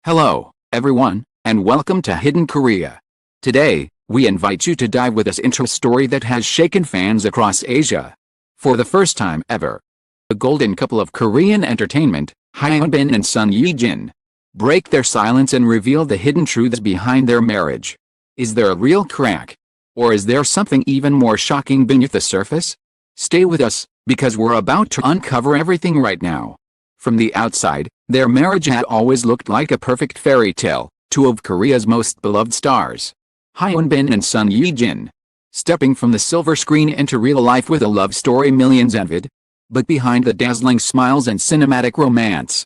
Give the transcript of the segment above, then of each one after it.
Hello, everyone, and welcome to Hidden Korea. Today, we invite you to dive with us into a story that has shaken fans across Asia. For the first time ever, the golden couple of Korean entertainment, Hyun and son Ye-jin, break their silence and reveal the hidden truths behind their marriage. Is there a real crack? Or is there something even more shocking beneath the surface? Stay with us, because we're about to uncover everything right now. From the outside, their marriage had always looked like a perfect fairy tale, two of Korea's most beloved stars, Hyun and son Ye-jin, stepping from the silver screen into real life with a love story millions envied. But behind the dazzling smiles and cinematic romance,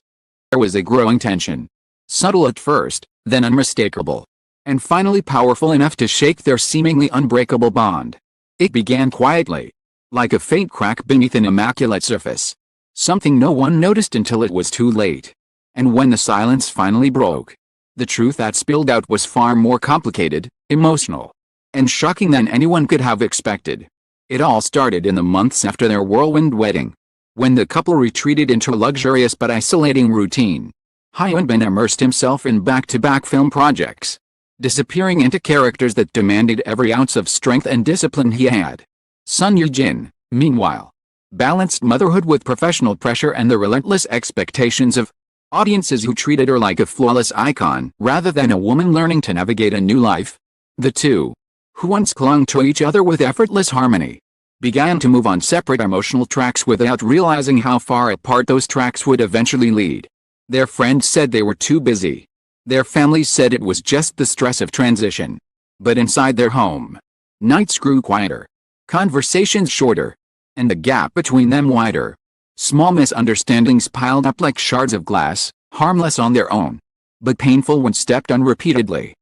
there was a growing tension. Subtle at first, then unmistakable, and finally powerful enough to shake their seemingly unbreakable bond. It began quietly, like a faint crack beneath an immaculate surface. Something no one noticed until it was too late. And when the silence finally broke, the truth that spilled out was far more complicated, emotional, and shocking than anyone could have expected. It all started in the months after their whirlwind wedding, when the couple retreated into a luxurious but isolating routine. Hyun immersed himself in back-to-back film projects, disappearing into characters that demanded every ounce of strength and discipline he had. Son Ye-jin, meanwhile, balanced motherhood with professional pressure and the relentless expectations of audiences who treated her like a flawless icon rather than a woman learning to navigate a new life. The two, who once clung to each other with effortless harmony, began to move on separate emotional tracks without realizing how far apart those tracks would eventually lead. Their friends said they were too busy. Their families said it was just the stress of transition. But inside their home, nights grew quieter, conversations shorter, and the gap between them wider. Small misunderstandings piled up like shards of glass, harmless on their own, but painful when stepped on repeatedly.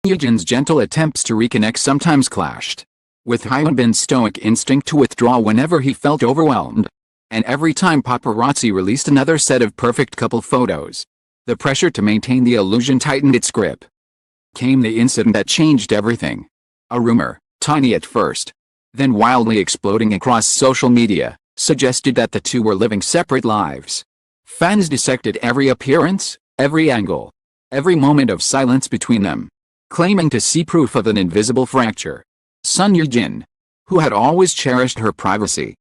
Ye-jin's gentle attempts to reconnect sometimes clashed with Hyunbin's stoic instinct to withdraw whenever he felt overwhelmed. And every time paparazzi released another set of perfect couple photos, the pressure to maintain the illusion tightened its grip. Came the incident that changed everything. A rumor, tiny at first, then wildly exploding across social media, suggested that the two were living separate lives. Fans dissected every appearance, every angle, every moment of silence between them, claiming to see proof of an invisible fracture. Son Ye-jin, who had always cherished her privacy,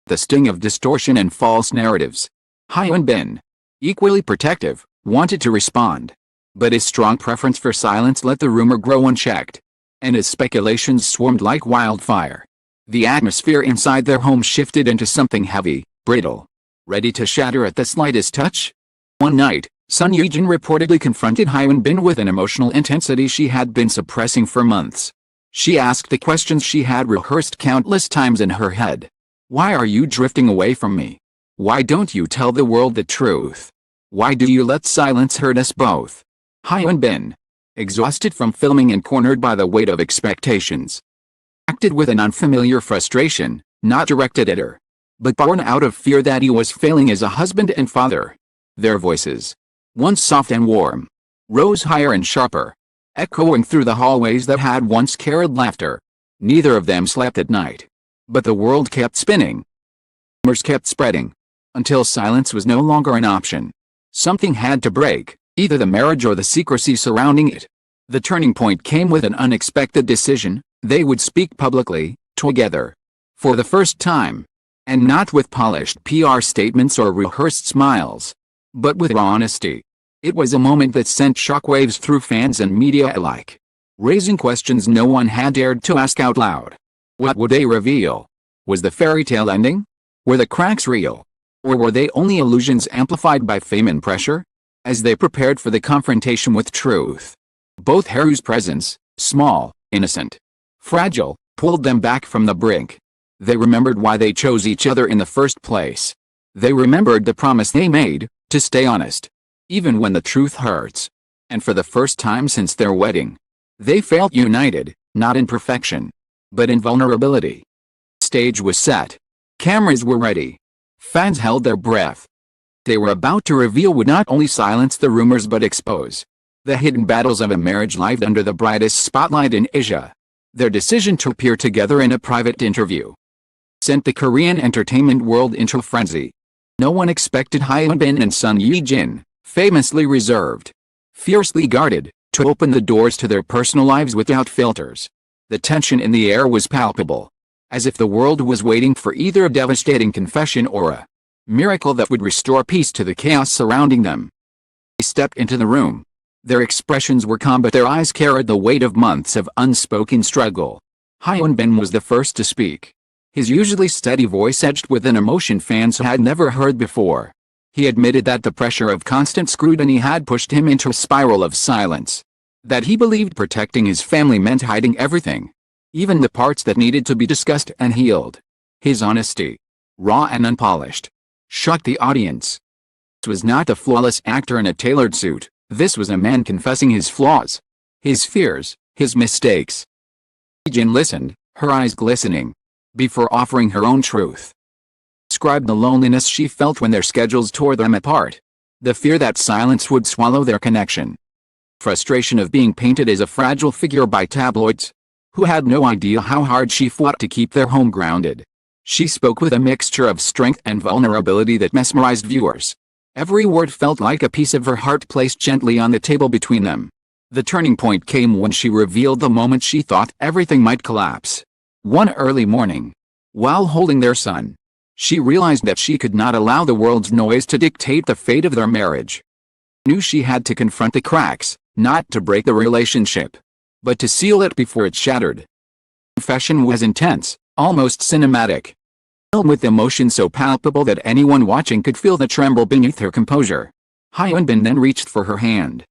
the sting of distortion and false narratives. Hyun, equally protective, wanted to respond, but his strong preference for silence let the rumor grow unchecked, and his speculations swarmed like wildfire. The atmosphere inside their home shifted into something heavy, brittle, ready to shatter at the slightest touch. One night, son Ye-jin reportedly confronted Hyun with an emotional intensity she had been suppressing for months. She asked the questions she had rehearsed countless times in her head. Why are you drifting away from me? Why don't you tell the world the truth? Why do you let silence hurt us both? Hyun, exhausted from filming and cornered by the weight of expectations, acted with an unfamiliar frustration, not directed at her, but born out of fear that he was failing as a husband and father. Their voices, once soft and warm, rose higher and sharper, echoing through the hallways that had once carried laughter. Neither of them slept at night, but the world kept spinning. Rumors kept spreading, until silence was no longer an option. Something had to break, either the marriage or the secrecy surrounding it. The turning point came with an unexpected decision. They would speak publicly, together, for the first time, and not with polished PR statements or rehearsed smiles, but with raw honesty. It was a moment that sent shockwaves through fans and media alike, raising questions no one had dared to ask out loud. What would they reveal? Was the fairy tale ending? Were the cracks real? Or were they only illusions amplified by fame and pressure? As they prepared for the confrontation with truth, both Haru's presence, small, innocent, fragile, pulled them back from the brink. They remembered why they chose each other in the first place. They remembered the promise they made, to stay honest, even when the truth hurts. And for the first time since their wedding, they felt united, not in perfection, but in vulnerability. Stage was set. Cameras were ready. Fans held their breath. They were about to reveal would not only silence the rumors but expose the hidden battles of a marriage lived under the brightest spotlight in Asia. Their decision to appear together in a private interview sent the Korean entertainment world into a frenzy. No one expected Hyun and son Ye-jin, famously reserved, fiercely guarded, to open the doors to their personal lives without filters. The tension in the air was palpable, as if the world was waiting for either a devastating confession or a miracle that would restore peace to the chaos surrounding them. They stepped into the room. Their expressions were calm, but their eyes carried the weight of months of unspoken struggle. Hyun was the first to speak. His usually steady voice edged with an emotion fans had never heard before. He admitted that the pressure of constant scrutiny had pushed him into a spiral of silence. That he believed protecting his family meant hiding everything, even the parts that needed to be discussed and healed. His honesty, raw and unpolished, shocked the audience. This was not a flawless actor in a tailored suit. This was a man confessing his flaws, his fears, his mistakes. Ye-jin listened, her eyes glistening, before offering her own truth. Described the loneliness she felt when their schedules tore them apart. The fear that silence would swallow their connection. Frustration of being painted as a fragile figure by tabloids, who had no idea how hard she fought to keep their home grounded. She spoke with a mixture of strength and vulnerability that mesmerized viewers. Every word felt like a piece of her heart placed gently on the table between them. The turning point came when she revealed the moment she thought everything might collapse. One early morning, while holding their son, she realized that she could not allow the world's noise to dictate the fate of their marriage. She knew she had to confront the cracks, not to break the relationship, but to seal it before it shattered. The confession was intense, almost cinematic, filled with emotion so palpable that anyone watching could feel the tremble beneath her composure. Hyun then reached for her hand. A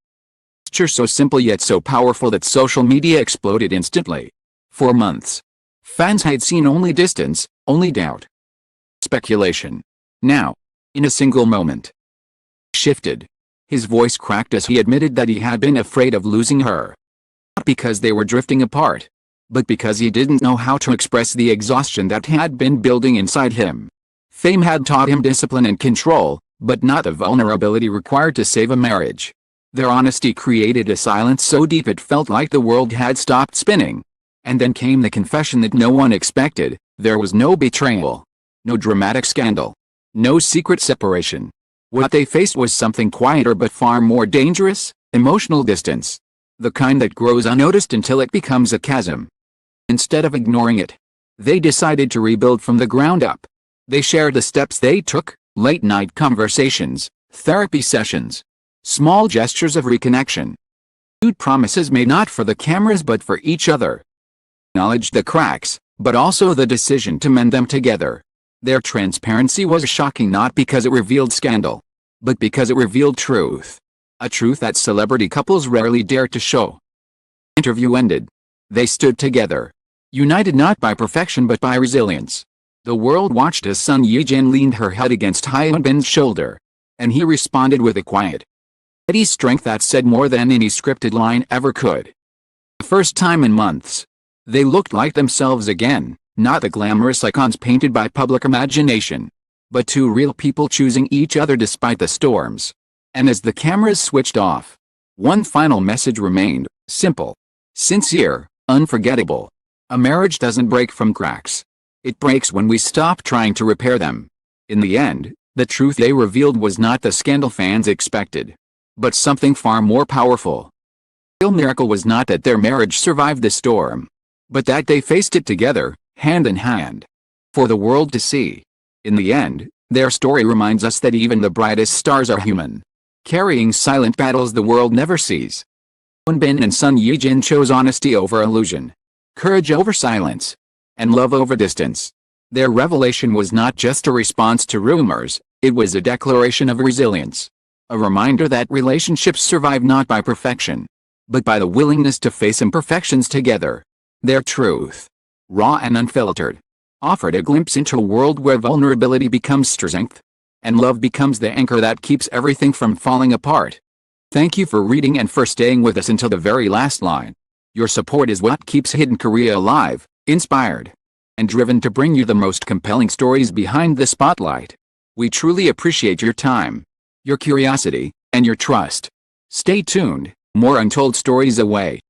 gesture so simple yet so powerful that social media exploded instantly. For months, fans had seen only distance, only doubt, speculation. Now, in a single moment, he shifted. His voice cracked as he admitted that he had been afraid of losing her. Not because they were drifting apart, but because he didn't know how to express the exhaustion that had been building inside him. Fame had taught him discipline and control, but not the vulnerability required to save a marriage. Their honesty created a silence so deep it felt like the world had stopped spinning. And then came the confession that no one expected. There was no betrayal, no dramatic scandal, no secret separation. What they faced was something quieter but far more dangerous: emotional distance. The kind that grows unnoticed until it becomes a chasm. Instead of ignoring it, they decided to rebuild from the ground up. They shared the steps they took: late-night conversations, therapy sessions, small gestures of reconnection. Huge promises made not for the cameras but for each other. Acknowledged the cracks, but also the decision to mend them together. Their transparency was shocking not because it revealed scandal, but because it revealed truth. A truth that celebrity couples rarely dare to show. The interview ended. They stood together, united not by perfection but by resilience. The world watched as son Ye-jin leaned her head against Hyunbin's shoulder, and he responded with a quiet, steady strength that said more than any scripted line ever could. The first time in months, they looked like themselves again, not the glamorous icons painted by public imagination, but two real people choosing each other despite the storms. And as the cameras switched off, one final message remained: simple, sincere, unforgettable. A marriage doesn't break from cracks. It breaks when we stop trying to repair them. In the end, the truth they revealed was not the scandal fans expected, but something far more powerful. The real miracle was not that their marriage survived the storm, but that they faced it together, hand in hand, for the world to see. In the end, their story reminds us that even the brightest stars are human, carrying silent battles the world never sees. Hyun and son Ye-jin chose honesty over illusion, courage over silence, and love over distance. Their revelation was not just a response to rumors, it was a declaration of resilience. A reminder that relationships survive not by perfection, but by the willingness to face imperfections together. Their truth, raw and unfiltered, offered a glimpse into a world where vulnerability becomes strength, and love becomes the anchor that keeps everything from falling apart. Thank you for reading and for staying with us until the very last line. Your support is what keeps Hidden Korea alive, inspired, and driven to bring you the most compelling stories behind the spotlight. We truly appreciate your time, your curiosity, and your trust. Stay tuned, more untold stories away.